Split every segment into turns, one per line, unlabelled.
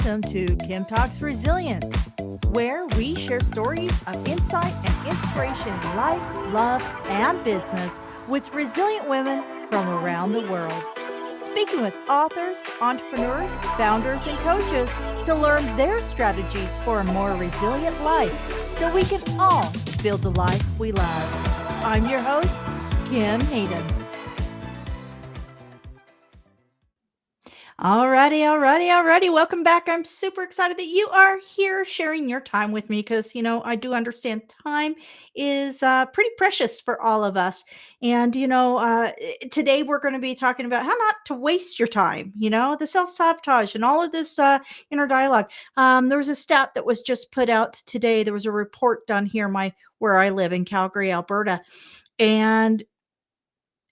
welcome to Kim Talks Resilience, where we share stories of insight and inspiration in life, love, and business with resilient women from around the world. Speaking with authors, entrepreneurs, founders, and coaches to learn their strategies for a more resilient life so we can all build the life we love. I'm your host, Kim Hayden. Alrighty. Welcome back. I'm super excited that you are here sharing your time with me because, I do understand time is pretty precious for all of us. And, today we're going to be talking about how not to waste your time, the self-sabotage and all of this inner dialogue. There was a stat that was just put out today. There was a report done here where I live in Calgary, Alberta. And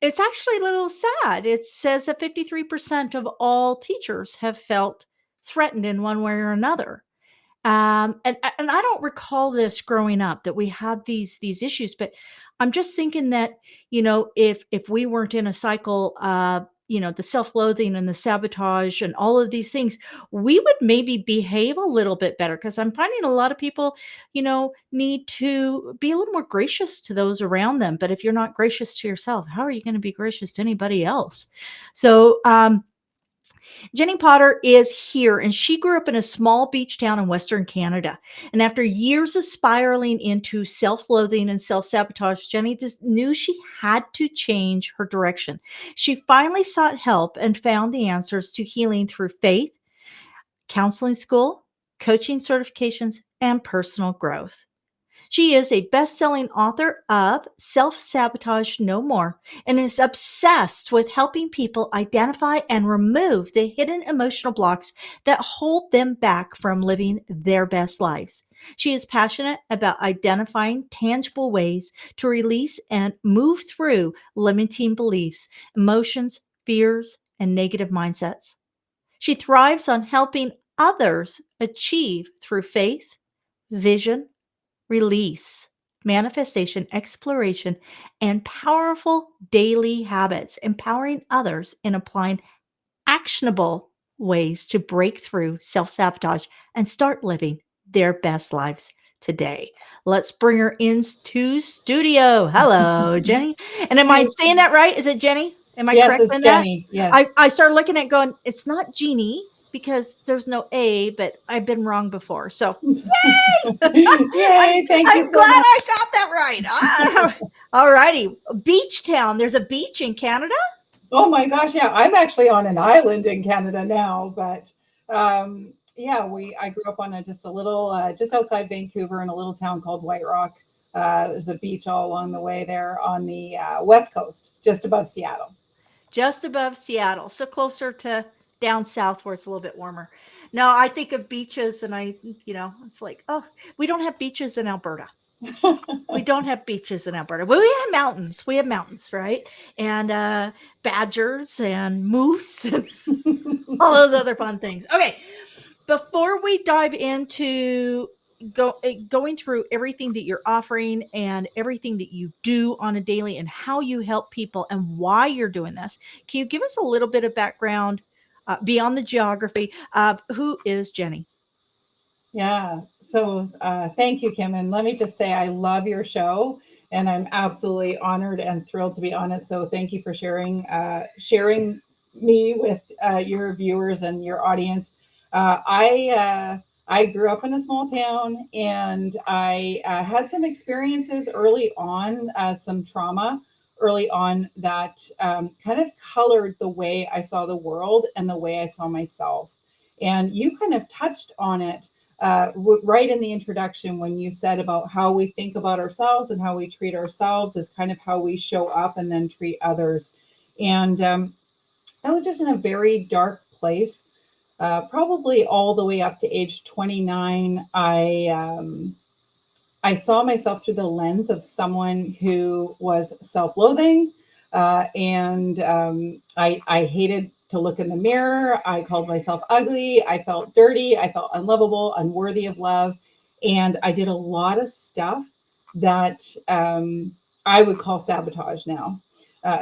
it's actually a little sad. It says that 53% of all teachers have felt threatened in one way or another. And I don't recall this growing up that we had these issues, but I'm just thinking that, if we weren't in a cycle, the self-loathing and the sabotage and all of these things, we would maybe behave a little bit better because I'm finding a lot of people, need to be a little more gracious to those around them. But if you're not gracious to yourself, how are you going to be gracious to anybody else? So, Jennie Potter is here, and she grew up in a small beach town in Western Canada. And after years of spiraling into self-loathing and self-sabotage, Jennie just knew she had to change her direction. She finally sought help and found the answers to healing through faith, counseling school, coaching certifications, and personal growth. She is a best-selling author of Self-Sabotage No More and is obsessed with helping people identify and remove the hidden emotional blocks that hold them back from living their best lives. She is passionate about identifying tangible ways to release and move through limiting beliefs, emotions, fears, and negative mindsets. She thrives on helping others achieve through faith, vision, release, manifestation, exploration, and powerful daily habits, empowering others in applying actionable ways to break through self-sabotage and start living their best lives today. Let's bring her into studio. Hello, Jennie. And am I saying that right? Is it Jennie? Am I
Yes,
correct
it's
in that?
Jennie. Yes.
I started looking at it going, it's not Jeannie because there's no A, but I've been wrong before. So yay!
Yay, thank you
I'm
so
glad
much.
I got that right. All righty. Beach town. There's a beach in Canada?
Oh my gosh, yeah, I'm actually on an island in Canada now, but yeah, I grew up on just a little, just outside Vancouver in a little town called White Rock. There's a beach all along the way there on the west coast, just above Seattle.
Just above Seattle. So closer to down south where it's a little bit warmer. No, I think of beaches and it's like, oh, we don't have beaches in Alberta. We don't have beaches in Alberta. Well, we have mountains. We have mountains, right? And badgers and moose and all those other fun things. Okay. Before we dive into going through everything that you're offering and everything that you do on a daily and how you help people and why you're doing this, can you give us a little bit of background beyond the geography? Who is Jennie?
Yeah. So thank you, Kim. And let me just say, I love your show, and I'm absolutely honored and thrilled to be on it. So thank you for sharing me with your viewers and your audience. I grew up in a small town, and I had some experiences early on, some trauma early on that kind of colored the way I saw the world and the way I saw myself. And you kind of touched on it right in the introduction when you said about how we think about ourselves and how we treat ourselves is kind of how we show up and then treat others. And I was just in a very dark place, probably all the way up to age 29. I saw myself through the lens of someone who was self-loathing, and I hated to look in the mirror. I called myself ugly. I felt dirty. I felt unlovable, unworthy of love. And I did a lot of stuff that I would call sabotage now.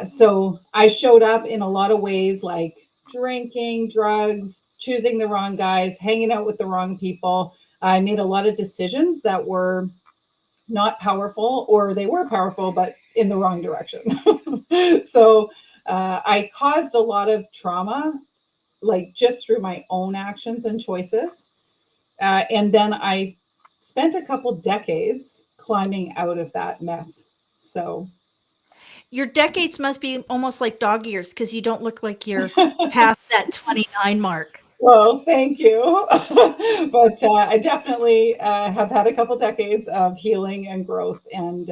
So I showed up in a lot of ways like drinking, drugs, choosing the wrong guys, hanging out with the wrong people. I made a lot of decisions that were not powerful, or they were powerful, but in the wrong direction. So I caused a lot of trauma, like just through my own actions and choices. And then I spent a couple decades climbing out of that mess. So,
Your decades must be almost like dog years because you don't look like you're past that 29 mark.
well, thank you. But I definitely have had a couple decades of healing and growth, and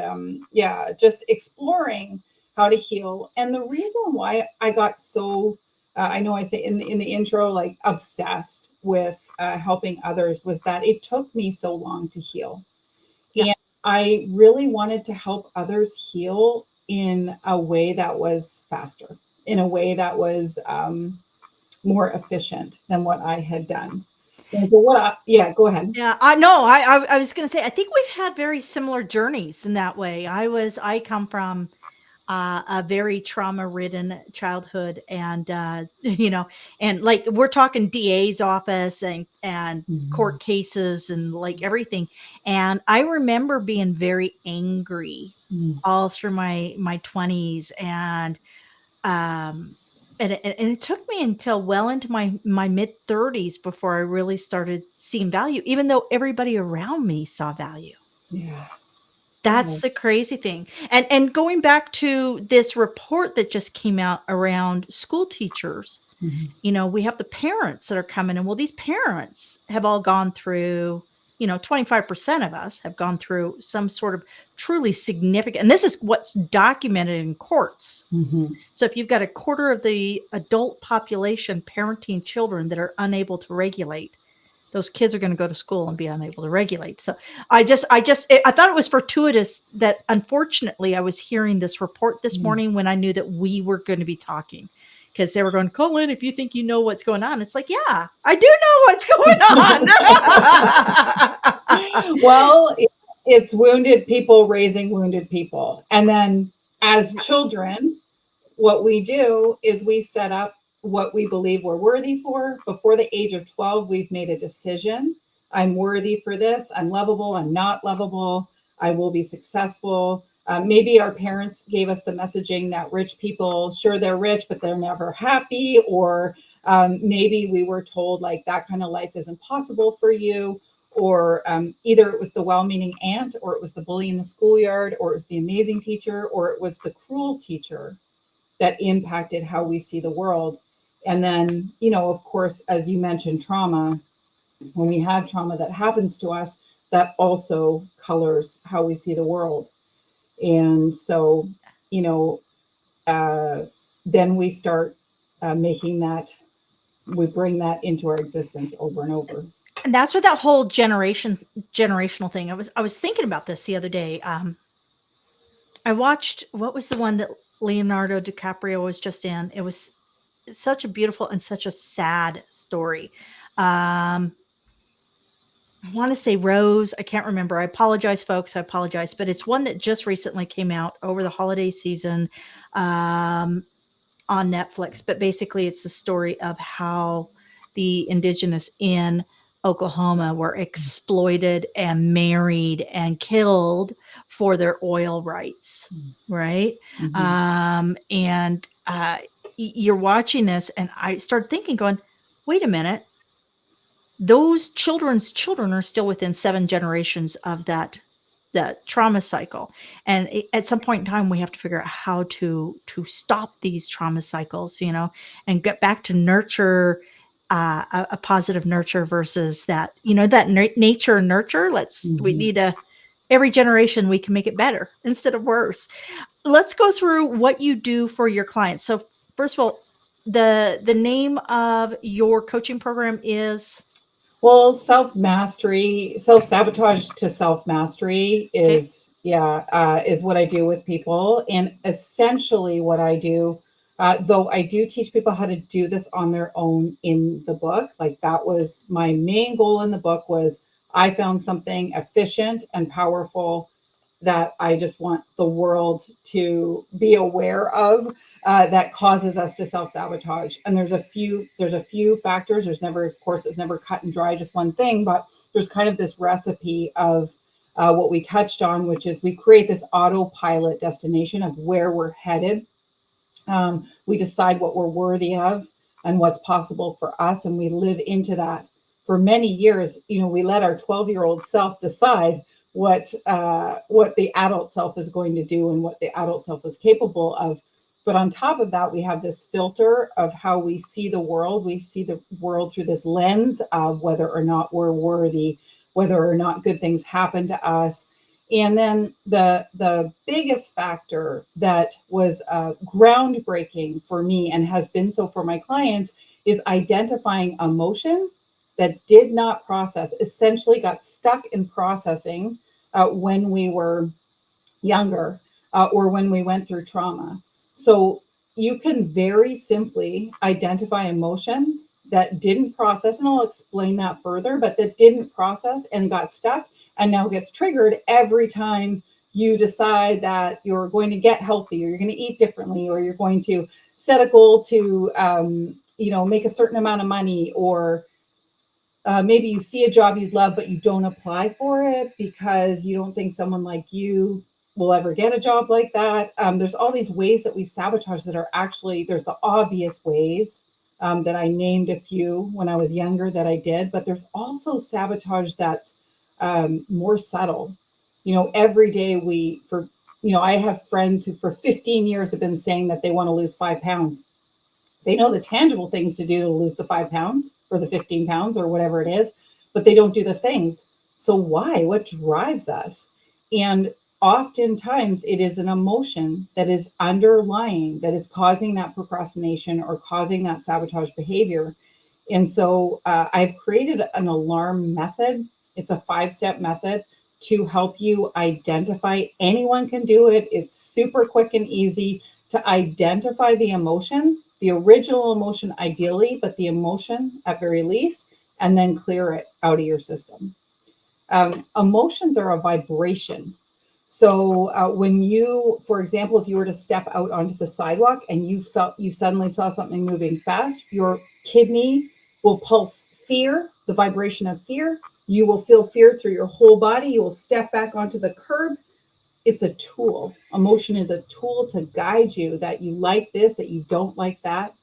yeah, just exploring how to heal. And the reason why I got so, I know I say in the intro, like obsessed with helping others, was that it took me so long to heal.
Yeah.
And I really wanted to help others heal in a way that was faster, in a way that was more efficient than what I had done. And so yeah, go ahead.
Yeah, I know. I was going to say, I think we've had very similar journeys in that way. I come from a very trauma-ridden childhood, and and like we're talking DA's office and
Mhm.
court cases and like everything. And I remember being very angry
Mm.
all through my 20s, um and it took me until well into my mid 30s before I really started seeing value, even though everybody around me saw value.
Yeah.
That's
Oh.
the crazy thing. And going back to this report that just came out around school teachers,
Mhm.
we have the parents that are coming in. Well, these parents have all gone through, 25% of us have gone through some sort of truly significant, and this is what's documented in courts.
Mhm.
So if you've got a quarter of the adult population parenting children that are unable to regulate, those kids are going to go to school and be unable to regulate. So I thought it was fortuitous that unfortunately I was hearing this report this
Mm.
morning when I knew that we were going to be talking, because they were going, call in if you think you know what's going on. It's like, yeah, I do know what's going on.
Well, it's wounded people raising wounded people. And then as children, what we do is we set up what we believe we're worthy for. Before the age of 12, we've made a decision. I'm worthy for this. I'm lovable. I'm not lovable. I will be successful. Maybe our parents gave us the messaging that rich people, sure, they're rich, but they're never happy. Or maybe we were told like that kind of life is impossible for you. Or either it was the well meaning aunt, or it was the bully in the schoolyard, or it was the amazing teacher, or it was the cruel teacher that impacted how we see the world. And then, of course, as you mentioned, trauma, when we have trauma that happens to us, that also colors how we see the world. And so, you know, uh, then we start making that, we bring that into our existence over and over.
And that's where that whole generational thing. I was thinking about this the other day. I watched, what was the one that Leonardo DiCaprio was just in? It was such a beautiful and such a sad story. Um, I want to say Rose. I can't remember. I apologize, folks. I apologize, but it's one that just recently came out over the holiday season um, on Netflix. But basically, it's the story of how the indigenous in Oklahoma were exploited and married and killed for their oil rights, right?
Mm-hmm.
And you're watching this, and I started thinking, going, wait a minute, those children's children are still within 7 generations of that trauma cycle. And at some point in time, we have to figure out how to stop these trauma cycles, and get back to nurture, a positive nurture versus that, that nature and nurture. We
Mm-hmm.
need every generation we can make it better instead of worse. Let's go through what you do for your clients. So first of all, the name of your coaching program is?
Well, self mastery, self sabotage to self mastery
Okay.
is what I do with people, and essentially what I do. Though I do teach people how to do this on their own in the book. Like that was my main goal in the book, was I found something efficient and powerful that I just want the world to be aware of, that causes us to self-sabotage. And there's a few factors. There's never, of course, it's never cut and dry, just one thing, but there's kind of this recipe of what we touched on, which is we create this autopilot destination of where we're headed. We decide what we're worthy of and what's possible for us, and we live into that. For many years, we let our 12-year-old self decide what the adult self is going to do and what the adult self is capable of. But on top of that, we have this filter of how we see the world. We see the world through this lens of whether or not we're worthy, whether or not good things happen to us. And then the biggest factor that was groundbreaking for me and has been so for my clients is identifying emotion that did not process, essentially got stuck in processing when we were younger, or when we went through trauma. So you can very simply identify emotion that didn't process, and I'll explain that further, but that didn't process and got stuck and now gets triggered every time you decide that you're going to get healthy, or you're going to eat differently, or you're going to set a goal to make a certain amount of money, or maybe you see a job you'd love, but you don't apply for it because you don't think someone like you will ever get a job like that. There's all these ways that we sabotage that are actually, there's the obvious ways that I named a few when I was younger that I did, but there's also sabotage that's more subtle. Every day I have friends who for 15 years have been saying that they want to lose 5 pounds. They know the tangible things to do to lose the 5 pounds or the 15 pounds or whatever it is, but they don't do the things. So why? What drives us? And oftentimes it is an emotion that is underlying, that is causing that procrastination or causing that sabotage behavior. And so I've created an alarm method. It's a 5-step method to help you identify. Anyone can do it. It's super quick and easy to identify the emotion, the original emotion ideally, but the emotion at very least, and then clear it out of your system. Emotions are a vibration. So when you, for example, if you were to step out onto the sidewalk and you suddenly saw something moving fast, your kidney will pulse fear, the vibration of fear. You will feel fear through your whole body. You will step back onto the curb. It's a tool. Emotion is a tool to guide you, that you like this, that you don't like that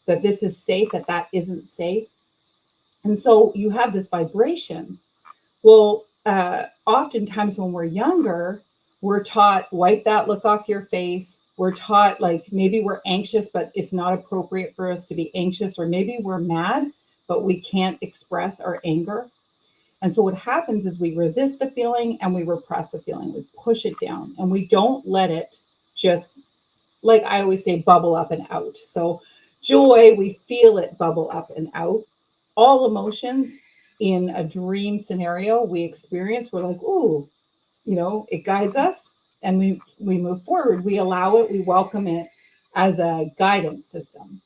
this is safe, that isn't safe. And so you have this vibration. Well, oftentimes when we're younger, we're taught, wipe that look off your face. We're taught, like, maybe we're anxious, but it's not appropriate for us to be anxious, or maybe we're mad, but we can't express our anger. And so what happens is we resist the feeling and we repress the feeling. We push it down and we don't let it just, like I always say, bubble up and out. So joy, we feel it bubble up and out. All emotions in a dream scenario we experience, we're like, ooh, it guides us, and we move forward. We allow it, we welcome it as a guidance system.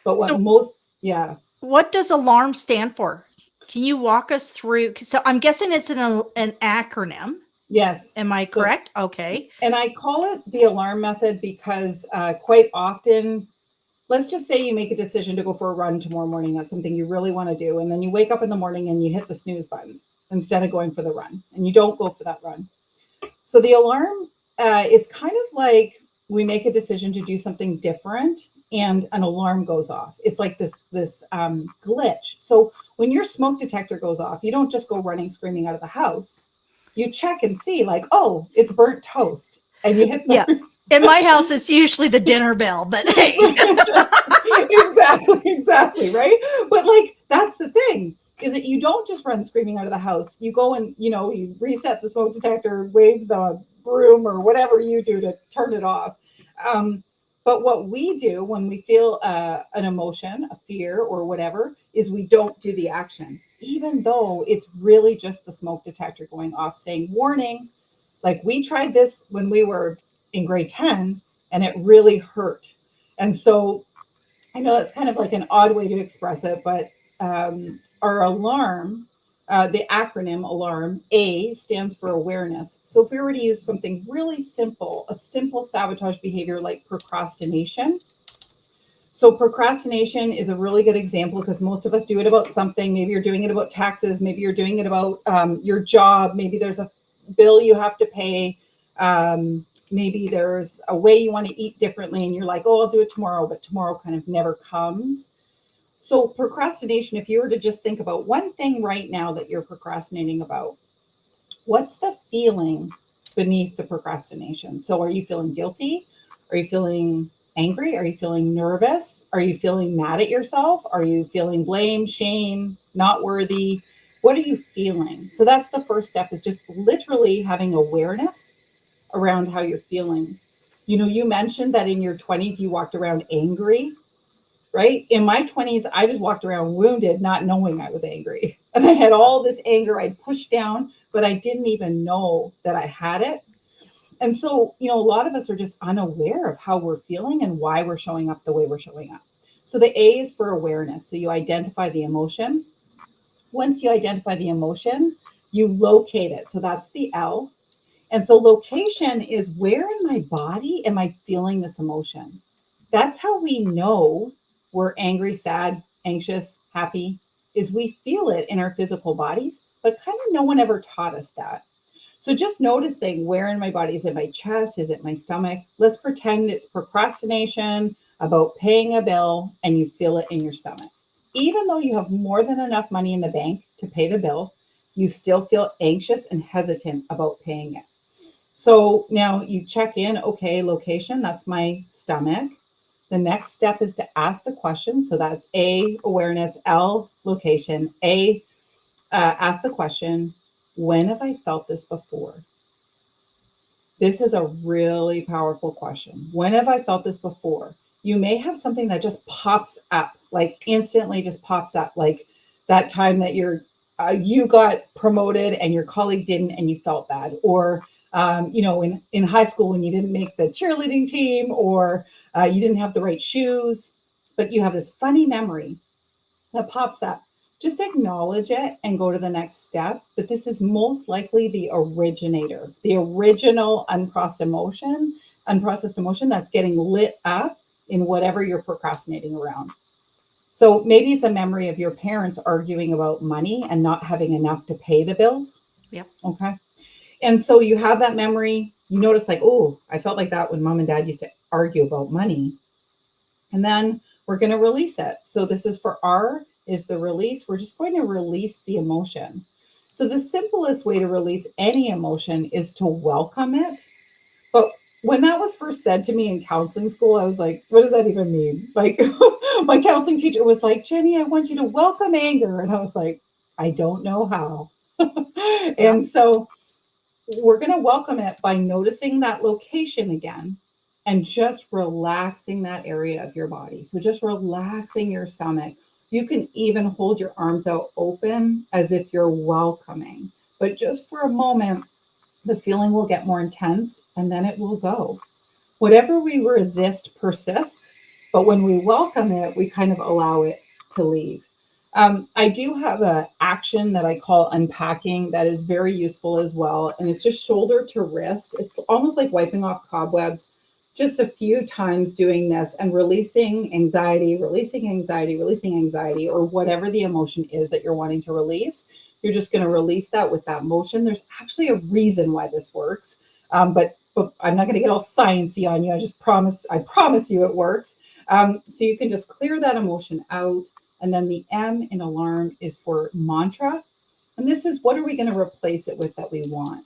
But
So
yeah.
what does alarm stand for? Can you walk us through? So I'm guessing it's an acronym.
Yes.
Am I
So,
correct? Okay.
and I call it the alarm method because quite often, let's just say you make a decision to go for a run tomorrow morning. That's something you really want to do. And then you wake up in the morning and you hit the snooze button instead of going for the run, and you don't go for that run. So the alarm, it's kind of like we make a decision to do something different and an alarm goes off. It's like this glitch. So when your smoke detector goes off, you don't just go running, screaming out of the house. You check and see, like, oh, it's burnt toast. And you hit
Yeah.
the
In my house, it's usually the dinner bell, but hey.
exactly, right? But like, that's the thing, is that you don't just run screaming out of the house. You go and, you reset the smoke detector, wave the broom or whatever you do to turn it off. But what we do when we feel an emotion, a fear or whatever, is we don't do the action, even though it's really just the smoke detector going off saying, warning. Like, we tried this when we were in grade 10 and it really hurt. And so I know that's kind of like an odd way to express it, but our alarm the acronym ALARM, A stands for awareness. So if we were to use something really simple, a simple sabotage behavior like procrastination. So procrastination is a really good example because most of us do it about something. Maybe you're doing it about taxes. Maybe you're doing it about your job. Maybe there's a bill you have to pay. Maybe there's a way you want to eat differently and you're like, oh, I'll do it tomorrow, but tomorrow kind of never comes. So procrastination, if you were to just think about one thing right now that you're procrastinating about, what's the feeling beneath the procrastination? So are you feeling guilty? Are you feeling angry? Are you feeling nervous? Are you feeling mad at yourself? Are you feeling blame, shame, not worthy? What are you feeling? So that's the first step, is just literally having awareness around how you're feeling. You know, you mentioned that in your 20s you walked around angry, right? In my 20s, I just walked around wounded, not knowing I was angry. And I had all this anger I'd pushed down, but I didn't even know that I had it. And so, you know, a lot of us are just unaware of how we're feeling and why we're showing up the way we're showing up. So the A is for awareness. So you identify the emotion. Once you identify the emotion, you locate it. So that's the L. And so location is, where in my body am I feeling this emotion? That's how we know we're angry, sad, anxious, happy, is we feel it in our physical bodies, but kind of no one ever taught us that. So just noticing, where in my body, is it my chest? Is it my stomach? Let's pretend it's procrastination about paying a bill and you feel it in your stomach. Even though you have more than enough money in the bank to pay the bill, you still feel anxious and hesitant about paying it. So now you check in, okay, location, that's my stomach. The next step is to ask the question. So that's A, awareness, L, location. A, ask the question, when have I felt this before? This is a really powerful question. When have I felt this before? You may have something that just pops up, like instantly just pops up, like that time that you got promoted and your colleague didn't, and you felt bad, or you know, in high school when you didn't make the cheerleading team, or you didn't have the right shoes, but you have this funny memory that pops up. Just acknowledge it and go to the next step. But this is most likely the originator, the original unprocessed emotion that's getting lit up in whatever you're procrastinating around. So maybe it's a memory of your parents arguing about money and not having enough to pay the bills.
Yep.
Okay. And so you have that memory. You notice, like, oh, I felt like that when mom and dad used to argue about money. And then we're going to release it. So this is for R, is the release. We're just going to release the emotion. So the simplest way to release any emotion is to welcome it. But when that was first said to me in counseling school, I was like, what does that even mean? Like, my counseling teacher was like, Jennie, I want you to welcome anger. And I was like, I don't know how.
Yeah.
And so we're going to welcome it by noticing that location again and just relaxing that area of your body. So just relaxing your stomach. You can even hold your arms out open as if you're welcoming. But just for a moment, the feeling will get more intense and then it will go. Whatever we resist persists, but when we welcome it, we kind of allow it to leave. I do have an action that I call unpacking that is very useful as well. And it's just shoulder to wrist. It's almost like wiping off cobwebs, just a few times doing this and releasing anxiety, releasing anxiety, releasing anxiety, or whatever the emotion is that you're wanting to release. You're just going to release that with that motion. There's actually a reason why this works. But I'm not going to get all sciencey on you. I promise you it works. So you can just clear that emotion out. And then the M in alarm is for mantra. And this is, what are we going to replace it with that we want?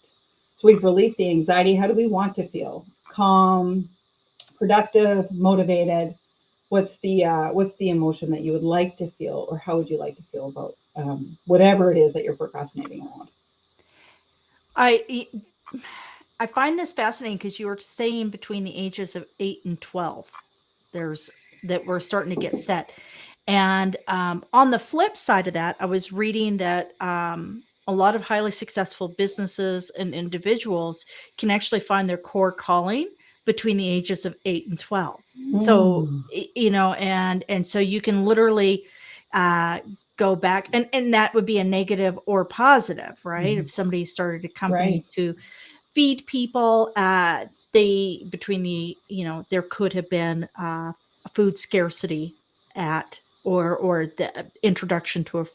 So we've released the anxiety. How do we want to feel? Calm, productive, motivated. What's the emotion that you would like to feel, or how would you like to feel about whatever it is that you're procrastinating around?
I I find this fascinating because you were saying between the ages of 8 and 12, there's that we're starting to get set. And on the flip side of that, I was reading that a lot of highly successful businesses and individuals can actually find their core calling between the ages of 8 and 12. So,
Mm.
you know, and so you can literally go back, and that would be a negative or positive, right?
Mhm.
If somebody started a company
Right.
to feed people, they between the there could have been a food scarcity at or the introduction to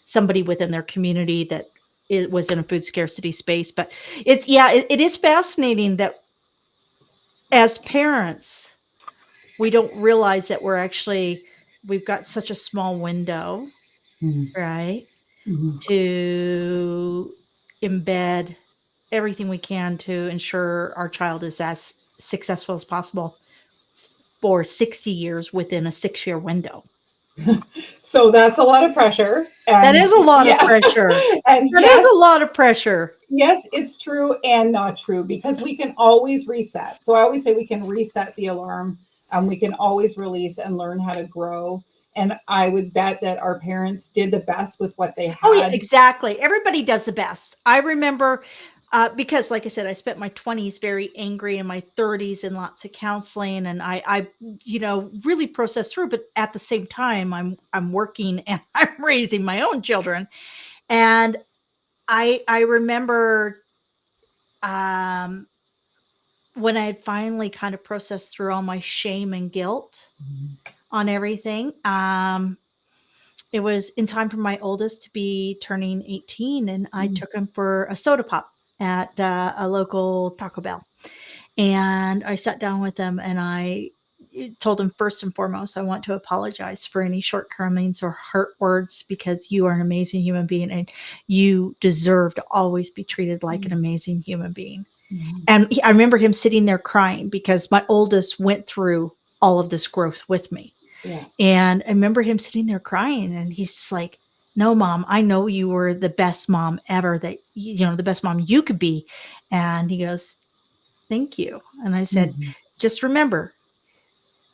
somebody within their community that it was in a food scarcity space. But it is fascinating that as parents we don't realize that we've got such a small window,
Mhm.
right,
Mhm.
to embed everything we can to ensure our child is as successful as possible for 60 years within a 6-year window.
So that's a lot of pressure.
That
And
is a lot of
yeah,
pressure.
and
That is a
yes,
lot of pressure.
yes, it's true and not true because we can always reset. So I always say we can reset the alarm and we can always release and learn how to grow. And I would bet that our parents did the best with what they
Oh, yeah,
had.
exactly. Everybody does the best. I remember, because like I said, I spent my 20s very angry and my 30s in lots of counseling, and I really processed through. But at the same time, I'm working and I'm raising my own children, and I remember um, when I had finally kind of processed through all my shame and guilt on everything. It was in time for my oldest to be turning 18, and I
Mm.
took him for a soda pop at a local Taco Bell. And I sat down with him and I told him, first and foremost, I want to apologize for any shortcomings or hurt words because you are an amazing human being and you deserve to always be treated like an amazing human being.
Mhm.
And I remember him sitting there crying because my oldest went through all of this growth with me.
Yeah.
And I remember him sitting there crying and he's just like, no, mom, I know you were the best mom ever the best mom you could be. And he goes, thank you. And I said,
Mhm.
just remember,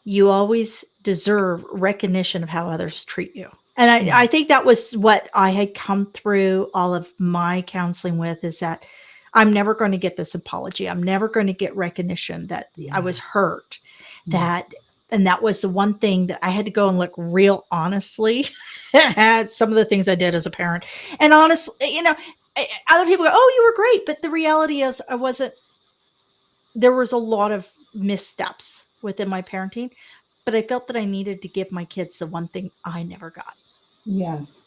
you always deserve recognition of how others treat you. And I
Mhm.
think that was what I had come through all of my counseling with, is that I'm never going to get this apology. I'm never going to get recognition that I was
Yeah.
hurt.
Mhm.
That and that was the one thing that I had to go and look real honestly at some of the things I did as a parent. And honestly, other people go, "Oh, you were great," but the reality is, I wasn't. There was a lot of missteps within my parenting, but I felt that I needed to give my kids the one thing I never got.
Yes.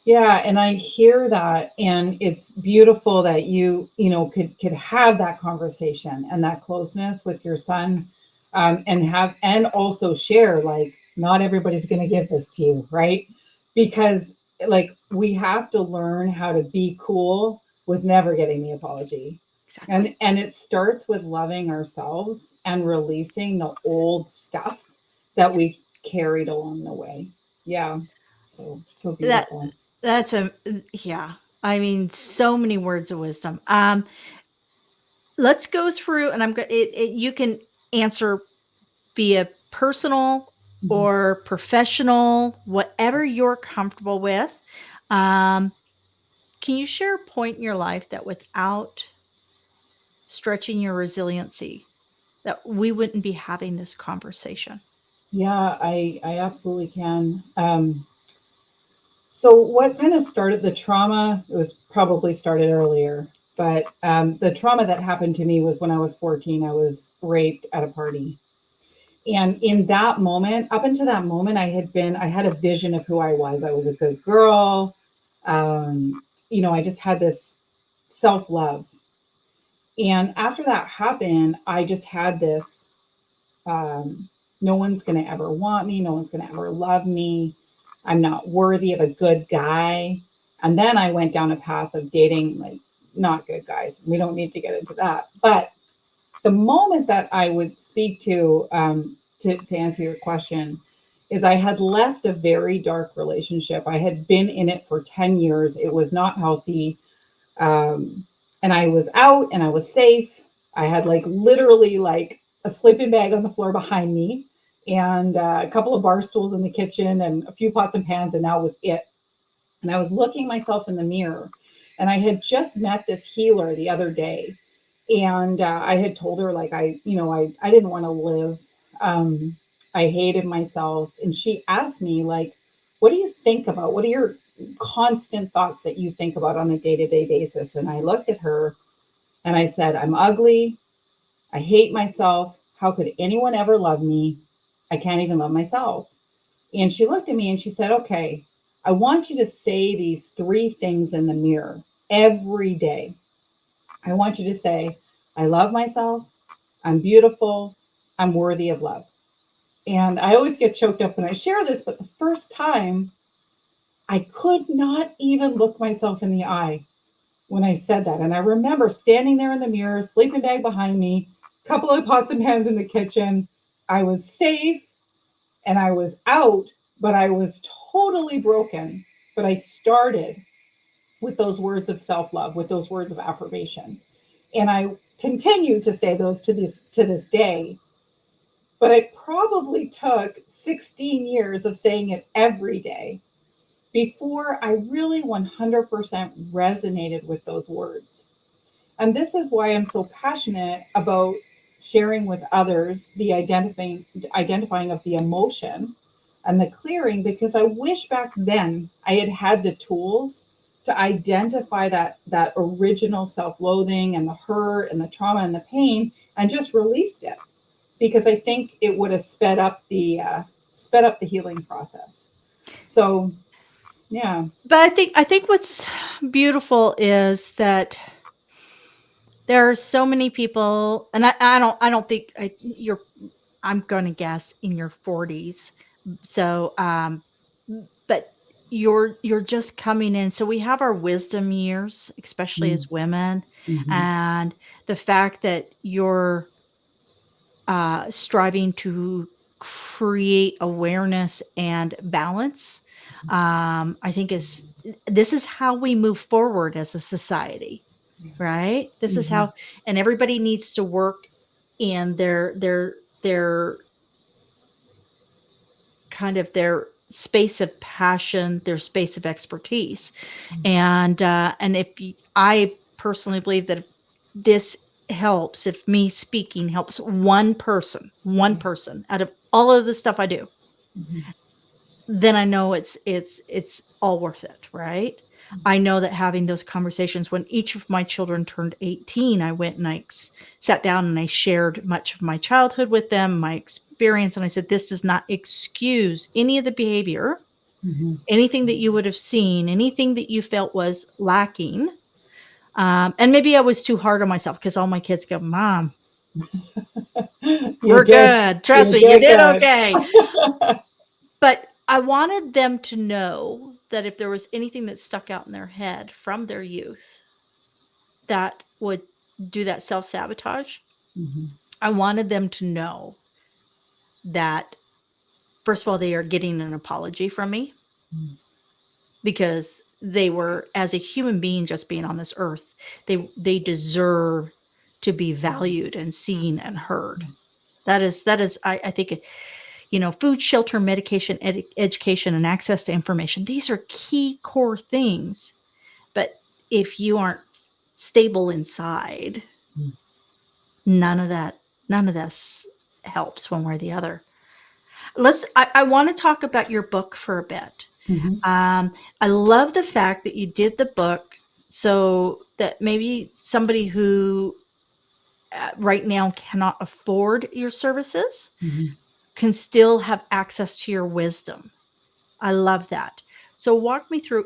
Yeah, and I hear that, and it's beautiful that you could have that conversation and that closeness with your son, and also share like not everybody's going to give this to you, right? Because like we have to learn how to be cool with never getting the apology,
Exactly.
and it starts with loving ourselves and releasing the old stuff that we've carried along the way. Yeah, so
That
beautiful.
that's a yeah. I mean, so many words of wisdom. Let's go through, and you can answer via personal
Mhm.
or professional, whatever you're comfortable with. Um, can you share a point in your life that without stretching your resiliency, that we wouldn't be having this conversation?
Yeah, I absolutely can. So what kind of started the trauma? It was probably started earlier, but the trauma that happened to me was when I was 14. I was raped at a party. And in that moment, up until that moment, I had a vision of who I was. I was a good girl. I just had this self-love. And after that happened, I just had this um, no one's going to ever want me. No one's going to ever love me. I'm not worthy of a good guy. And then I went down a path of dating like not good guys. We don't need to get into that. But the moment that I would speak to answer your question is I had left a very dark relationship. I had been in it for 10 years. It was not healthy. Um, and I was out and I was safe. I had like literally like a sleeping bag on the floor behind me and a couple of bar stools in the kitchen and a few pots and pans, and that was it. And I was looking myself in the mirror, and I had just met this healer the other day, and I had told her like I didn't want to live. Um, I hated myself, and she asked me like, what do you think about? What are your constant thoughts that you think about on a day-to-day basis? And I looked at her and I said, I'm ugly. I hate myself. How could anyone ever love me? I can't even love myself. And she looked at me and she said, okay, I want you to say these three things in the mirror every day. I want you to say, I love myself. I'm beautiful. I'm worthy of love. And I always get choked up when I share this, but the first time I could not even look myself in the eye when I said that. And I remember standing there in the mirror, sleeping bag behind me, a couple of pots and pans in the kitchen. I was safe and I was out, but I was totally broken. But I started with those words of self-love, with those words of affirmation. And I continue to say those to this day. But it probably took 16 years of saying it every day before I really 100% resonated with those words. And this is why I'm so passionate about sharing with others the identifying of the emotion and the clearing, because I wish back then I had had the tools to identify that original self-loathing and the hurt and the trauma and the pain and just released it, because I think it would have sped up the healing process. So yeah.
But I think what's beautiful is that there are so many people, and I don't think you're. I'm going to guess in your 40s. So, but you're just coming in. So we have our wisdom years, especially as women,
Mm-hmm.
and the fact that you're striving to create awareness and balance, I think this is how we move forward as a society, right? This is
Mm-hmm.
how, and everybody needs to work in their kind of their space of passion, their space of expertise. And I personally believe that if this helps, if me speaking helps one person out of all of the stuff I do,
Mm-hmm.
then I know it's all worth it, right? I know that having those conversations when each of my children turned 18, I went and sat down and I shared much of my childhood with them, my experience, and I said, this does not excuse any of the behavior,
Mm-hmm.
anything that you would have seen, anything that you felt was lacking. And maybe I was too hard on myself because all my kids go, Mom,
You
we're
did.
good. Trust
You
me, you
did
did
good.
okay. But I wanted them to know that if there was anything that stuck out in their head from their youth that would do that self-sabotage,
Mm-hmm.
I wanted them to know that, first of all, they are getting an apology from me because they were, as a human being just being on this earth, they deserve to be valued and seen and heard. That is, I think, food, shelter, medication, education, and access to information. These are key core things. But if you aren't stable inside, none of this helps one way or the other. I want to talk about your book for a bit.
Mm-hmm.
I love the fact that you did the book so that maybe somebody who right now cannot afford your services
Mm-hmm.
can still have access to your wisdom. I love that. So walk me through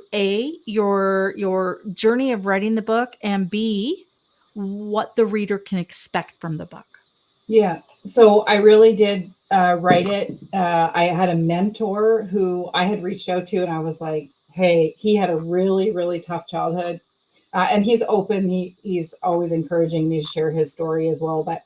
your journey of writing the book, and B, what the reader can expect from the book.
Yeah. So I really did write it. I had a mentor who I had reached out to, and I was like, "Hey, he had a really, really tough childhood, and he's open. He's always encouraging me to share his story as well." But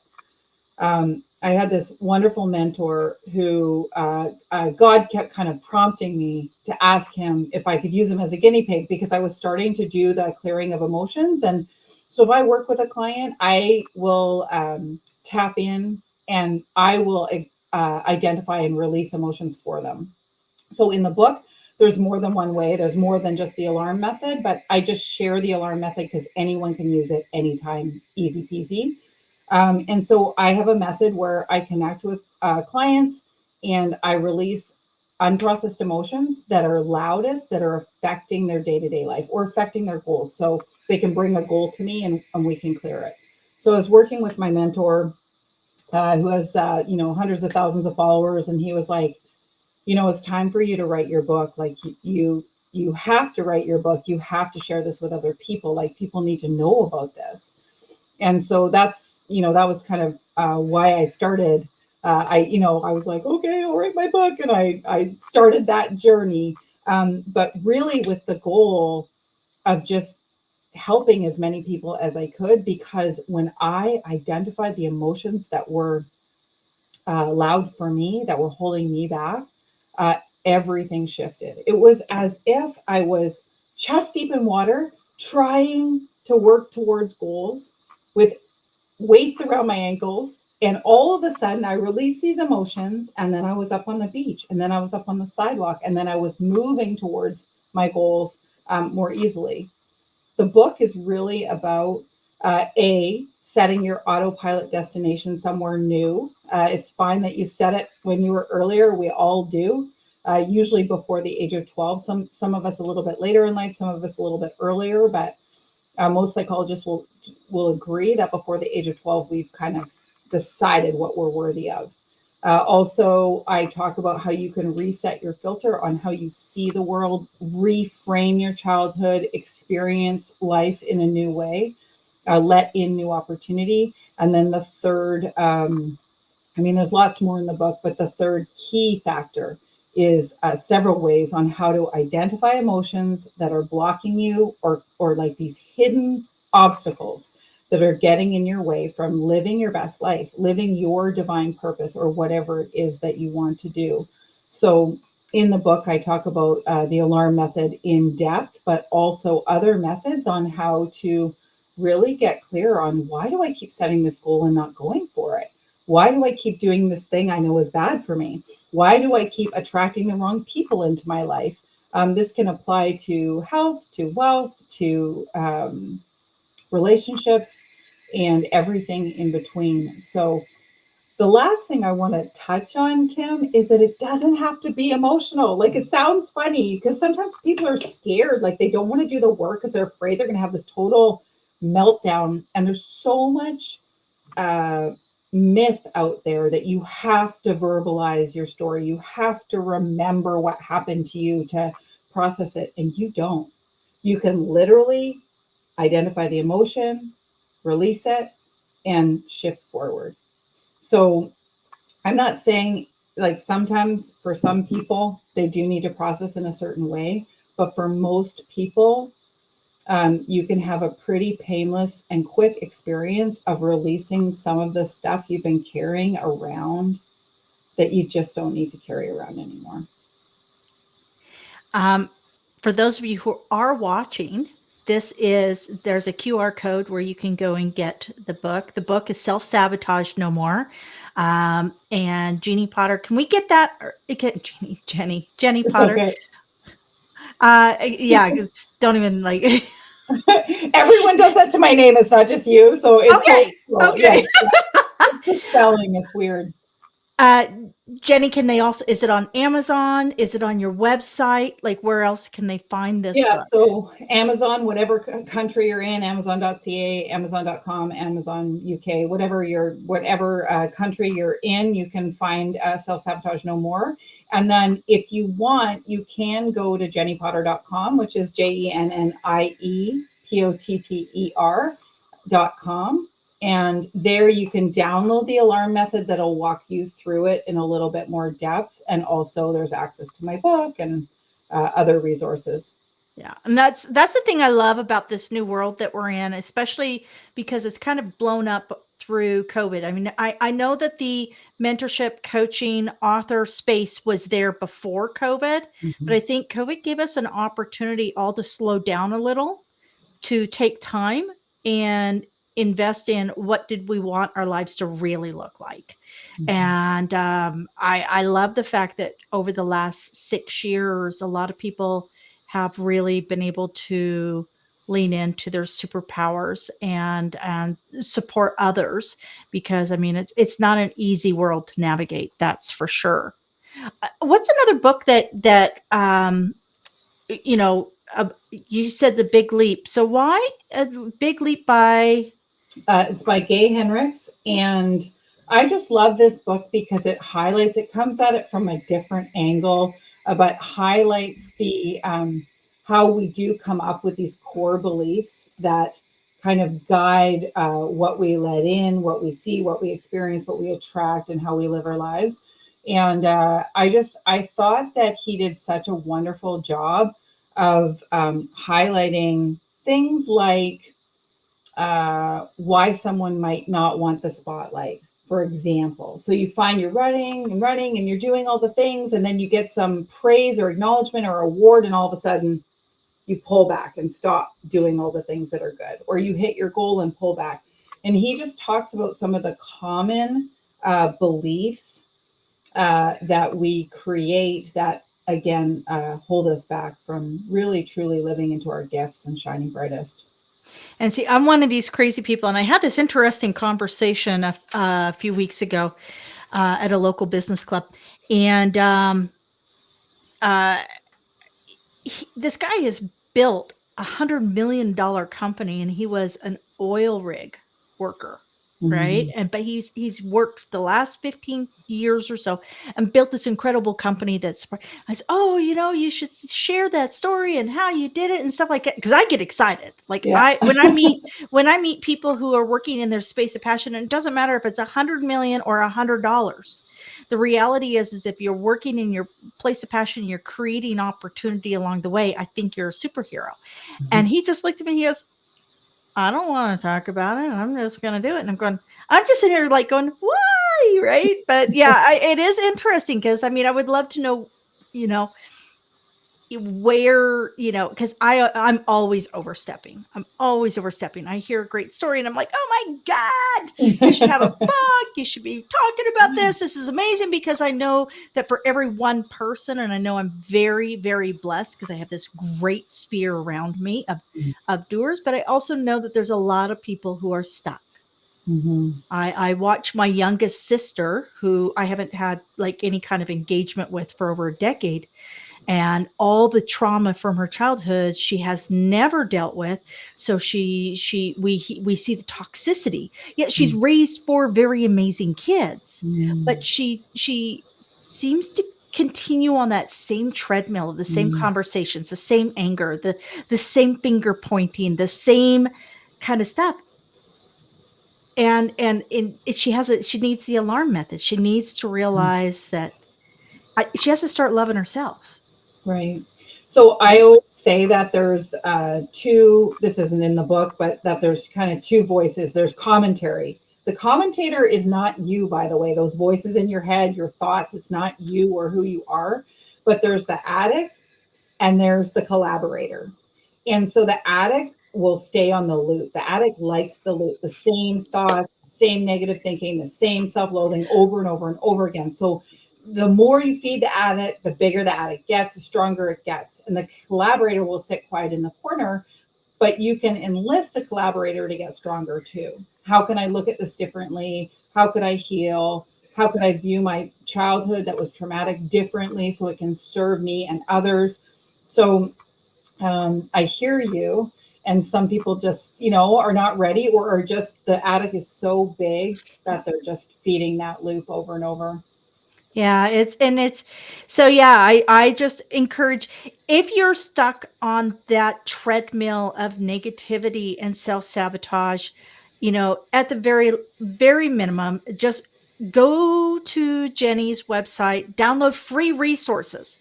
I had this wonderful mentor who God kept kind of prompting me to ask him if I could use him as a guinea pig, because I was starting to do the clearing of emotions. And so if I work with a client, I will tap in and I will identify and release emotions for them. So in the book, there's more than one way. There's more than just the alarm method, but I just share the alarm method because anyone can use it anytime, easy peasy. And so I have a method where I connect with clients and I release unprocessed emotions that are loudest, that are affecting their day-to-day life or affecting their goals. So they can bring a goal to me, and we can clear it. So I was working with my mentor, who has, hundreds of thousands of followers. And he was like, it's time for you to write your book. Like you have to write your book. You have to share this with other people. Like people need to know about this. And so that's, that was kind of why I started. I was like, okay, I'll write my book. And I started that journey. But really with the goal of just helping as many people as I could, because when I identified the emotions that were loud for me, that were holding me back, uh, everything shifted. It was as if I was chest deep in water, trying to work towards goals with weights around my ankles. And all of a sudden, I released these emotions, and then I was up on the beach, and then I was up on the sidewalk, and then I was moving towards my goals more easily. The book is really about setting your autopilot destination somewhere new. It's fine that you set it when you were earlier. We all do, usually before the age of 12. Some of us a little bit later in life, some of us a little bit earlier, but most psychologists will agree that before the age of 12, we've kind of decided what we're worthy of. Also, I talk about how you can reset your filter on how you see the world, reframe your childhood, experience life in a new way, let in new opportunity. And then the third, there's lots more in the book, but the third key factor is several ways on how to identify emotions that are blocking you, or like these hidden obstacles that are getting in your way from living your best life, living your divine purpose, or whatever it is that you want to do. So in the book, I talk about the alarm method in depth, but also other methods on how to really get clear on, why do I keep setting this goal and not going for it? Why do I keep doing this thing I know is bad for me? Why do I keep attracting the wrong people into my life? This can apply to health, to wealth, to relationships, and everything in between. So the last thing I want to touch on, Kim, is that it doesn't have to be emotional. Like, it sounds funny because sometimes people are scared, like they don't want to do the work because they're afraid they're going to have this total meltdown. And there's so much myth out there that you have to verbalize your story. You have to remember what happened to you to process it. And you don't. You can literally identify the emotion, release it, and shift forward. So I'm not saying, like, sometimes for some people, they do need to process in a certain way. But for most people, you can have a pretty painless and quick experience of releasing some of the stuff you've been carrying around that you just don't need to carry around anymore.
For those of you who are watching, there's a QR code where you can go and get the book. The book is Self-Sabotage No More. And Jennie Potter, can we get that? Jennie
It's
Potter.
okay.
Yeah, don't even like.
Everyone does that to my name. It's not just you. So it's
Okay.
so,
Okay.
yeah. It's the spelling. It's weird.
Jennie, can they also, is it on Amazon? Is it on your website? Like, where else can they find this
Yeah,
book?
so Amazon, whatever country you're in, Amazon.ca, Amazon.com, Amazon UK, whatever country you're in, you can find Self-Sabotage No More. And then if you want, you can go to jenniepotter.com, which is JenniePotter.com. And there you can download the alarm method that'll walk you through it in a little bit more depth. And also there's access to my book and other resources.
Yeah. And that's the thing I love about this new world that we're in, especially because it's kind of blown up through COVID. I mean, I know that the mentorship, coaching, author space was there before COVID, but I think COVID gave us an opportunity all to slow down a little, to take time and invest in what did we want our lives to really look like. And I love the fact that over the last 6 years, a lot of people have really been able to lean into their superpowers and support others, because I mean, it's not an easy world to navigate, that's for sure. What's another book you know, you said The Big Leap. So why Big Leap by?
It's by Gay Henricks, and I just love this book because it comes at it from a different angle, but highlights the how we do come up with these core beliefs that kind of guide what we let in, what we see, what we experience, what we attract, and how we live our lives. And I thought that he did such a wonderful job of highlighting things like why someone might not want the spotlight, for example. So you find you're running and you're doing all the things, and then you get some praise or acknowledgement or award, and all of a sudden you pull back and stop doing all the things that are good, or you hit your goal and pull back. And he just talks about some of the common beliefs that we create that, again, hold us back from really truly living into our gifts and shining brightest.
And see, I'm one of these crazy people, and I had this interesting conversation a few weeks ago at a local business club, and uh, this guy has built $100 million company, and he was an oil rig worker, right?
Mhm.
And but he's worked the last 15 years or so and built this incredible company. I said, oh, you should share that story and how you did it and stuff like that, because I get excited. Like
Yeah.
when I meet people who are working in their space of passion, and it doesn't matter if it's 100 million or $100. The reality is if you're working in your place of passion, you're creating opportunity along the way, I think you're a superhero. And he just looked at me, he goes, I don't want to talk about it. I'm just going to do it. And I'm just sitting here like going, why? Right. But yeah, it is interesting because I would love to know, you know, where, because I'm always overstepping. I hear a great story and I'm like, oh my God, you should have a book. You should be talking about this. This is amazing, because I know that for every one person, and I know I'm very, very blessed because I have this great sphere around me of doers, but I also know that there's a lot of people who are stuck.
Mhm.
I watch my youngest sister, who I haven't had like any kind of engagement with for over a decade, and all the trauma from her childhood she has never dealt with. So we see the toxicity, yet she's raised four very amazing kids, but
Mm.
she seems to continue on that same treadmill, the same
Mm.
conversations, the same anger, the same finger pointing, the same kind of stuff. She needs the alarm method. She needs to realize that she has to start loving herself.
Right. So I
Right.
always say that there's two, this isn't in the book, but that there's kind of two voices. There's commentary. The commentator is not you, by the way, those voices in your head, your thoughts, it's not you or who you are, but there's the addict and there's the collaborator. And so the addict will stay on the loop. The addict likes the loop, the same thoughts, same negative thinking, the same self-loathing over and over and over again. So the more you feed the addict, the bigger the addict gets, the stronger it gets. And the collaborator will sit quiet in the corner, but you can enlist a collaborator to get stronger too. How can I look at this differently? How could I heal? How could I view my childhood that was traumatic differently so it can serve me and others? So I hear you. And some people just, are not ready, or are just, the attic is so big that they're just feeding that loop over and over.
Yeah, it's so yeah, I just encourage, if you're stuck on that treadmill of negativity and self-sabotage, at the very very minimum, just go to Jennie's website, download free resources.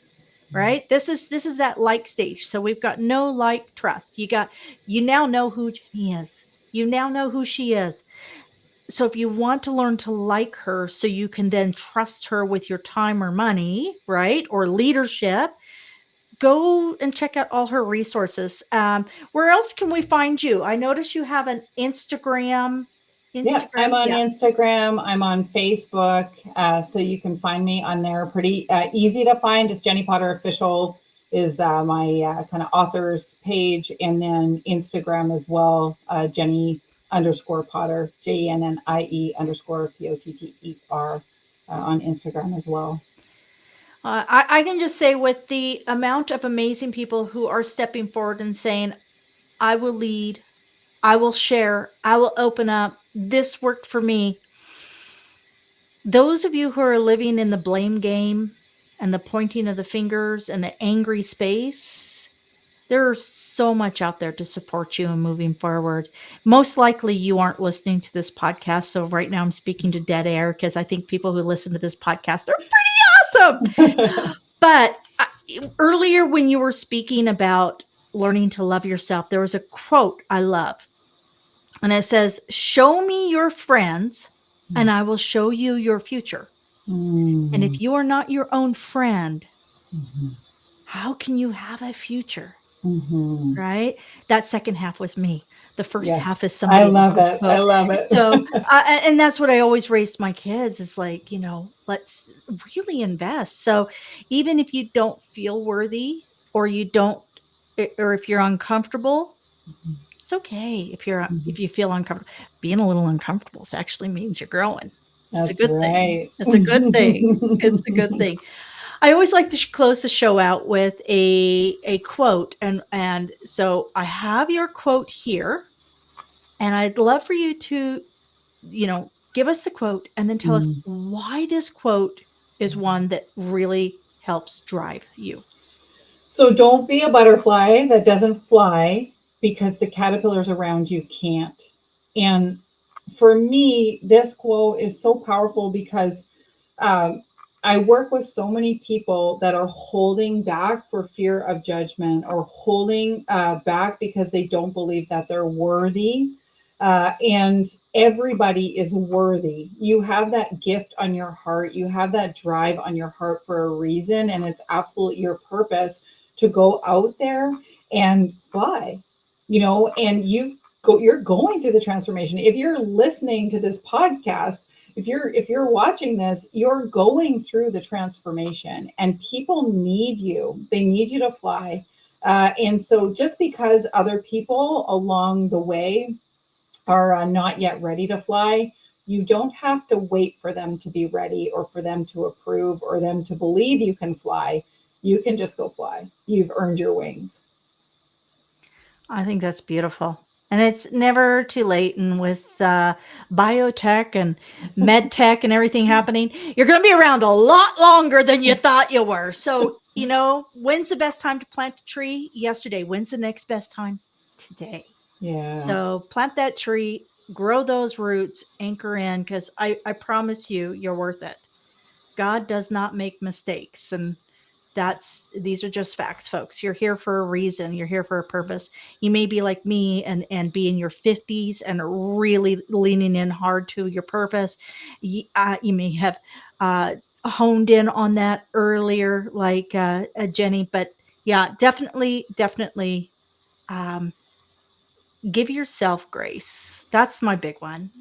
Right? This is that like stage. So we've got no like trust. You now know who Jennie is. You now know who she is. So if you want to learn to like her so you can then trust her with your time or money, right? Or leadership, go and check out all her resources. Where else can we find you? I notice you have an Instagram.
Yeah, I'm
Instagram,
on
yeah.
Instagram. I'm on Facebook. So you can find me on there. Pretty easy to find. Just Jennie Potter Official is my kind of author's page. And then Instagram as well, Jennie underscore Potter, JENNIE underscore POTTER on Instagram as well.
I can just say, with the amount of amazing people who are stepping forward and saying, I will lead, I will share, I will open up, this worked for me. Those of you who are living in the blame game and the pointing of the fingers and the angry space, there's so much out there to support you in moving forward. Most likely you aren't listening to this podcast. So right now I'm speaking to dead air, because I think people who listen to this podcast are pretty awesome. But earlier, when you were speaking about learning to love yourself, there was a quote I love. And it says, show me your friends and I will show you your future. And if you are not your own friend, how can you have a future? Right? That second half was me. The first half is
Yes, I
somebody
love
else's
it. I
quote.
love it.
So, and that's what I always raised my kids, is like, let's really invest. So even if you don't feel worthy, or you don't, or if you're uncomfortable, it's okay. If you feel uncomfortable, being a little uncomfortable actually means you're growing. It's a
That's
good thing.
right.
It's a good thing. It's a good thing. I always like to close the show out with a quote, and so I have your quote here, and I'd love for you to, give us the quote and then tell us why this quote is one that really helps drive you.
So don't be a butterfly that doesn't fly because the caterpillars around you can't. And for me, this quote is so powerful because um, I work with so many people that are holding back for fear of judgment, or holding back because they don't believe that they're worthy. And everybody is worthy. You have that gift on your heart. You have that drive on your heart for a reason. And it's absolutely your purpose to go out there and fly, and you're going through the transformation. If you're listening to this podcast, if you're watching this, you're going through the transformation, and people need you. They need you to fly. And so just because other people along the way are not yet ready to fly, you don't have to wait for them to be ready, or for them to approve, or them to believe you can fly. You can just go fly. You've earned your wings.
I think that's beautiful. And it's never too late. And with biotech and med tech and everything happening, you're going to be around a lot longer than you thought you were. So, when's the best time to plant a tree? Yesterday. When's the next best time? Today.
Yeah.
So plant that tree, grow those roots, anchor in, because I promise you, you're worth it. God does not make mistakes. And these are just facts, folks. You're here for a reason. You're here for a purpose. You may be like me and be in your 50s and really leaning in hard to your purpose. You may have honed in on that earlier, like Jennie. But yeah, definitely give yourself grace. That's my big one.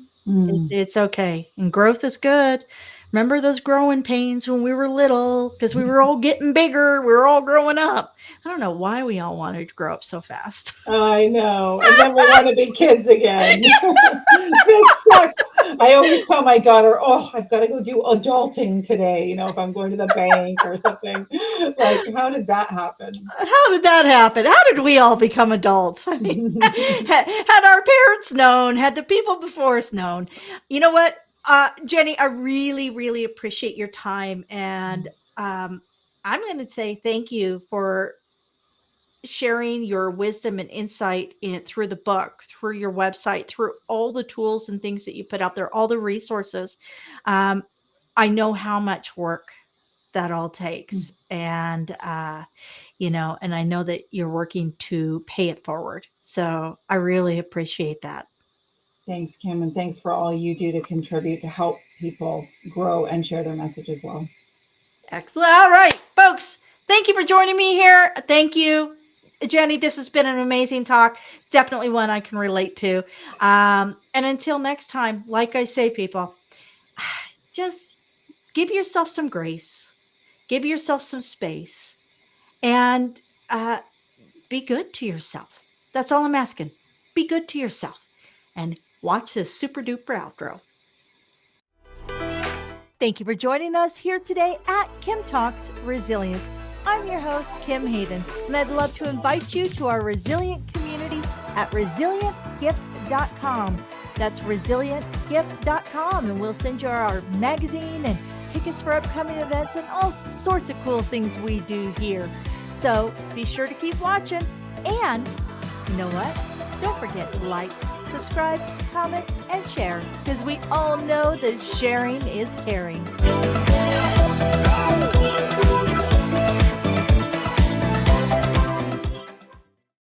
It's okay. And growth is good. Remember those growing pains when we were little, because we were all getting bigger. We were all growing up. I don't know why we all wanted to grow up so fast.
I know. And then we want to be kids again. This sucks. I always tell my daughter, oh, I've got to go do adulting today, if I'm going to the bank or something. Like, how did that happen?
How did that happen? How did we all become adults? I mean, had our parents known, had the people before us known. You know what, Jennie, I really, really appreciate your time. And I'm going to say thank you for sharing your wisdom and insight through the book, through your website, through all the tools and things that you put out there, all the resources. I know how much work that all takes. And, and I know that you're working to pay it forward. So I really appreciate that.
Thanks, Kim. And thanks for all you do to contribute to help people grow and share their message as well.
Excellent. All right, folks. Thank you for joining me here. Thank you, Jennie. This has been an amazing talk. Definitely one I can relate to. And until next time, like I say, people, just give yourself some grace, give yourself some space, and be good to yourself. That's all I'm asking. Be good to yourself, and watch this super duper outro. Thank you for joining us here today at Kim Talks Resilience. I'm your host, Kim Hayden, and I'd love to invite you to our resilient community at resilientgift.com. That's resilientgift.com, and we'll send you our magazine and tickets for upcoming events and all sorts of cool things we do here. So be sure to keep watching, and you know what? Don't forget to like, subscribe, comment, and share, because we all know that sharing is caring.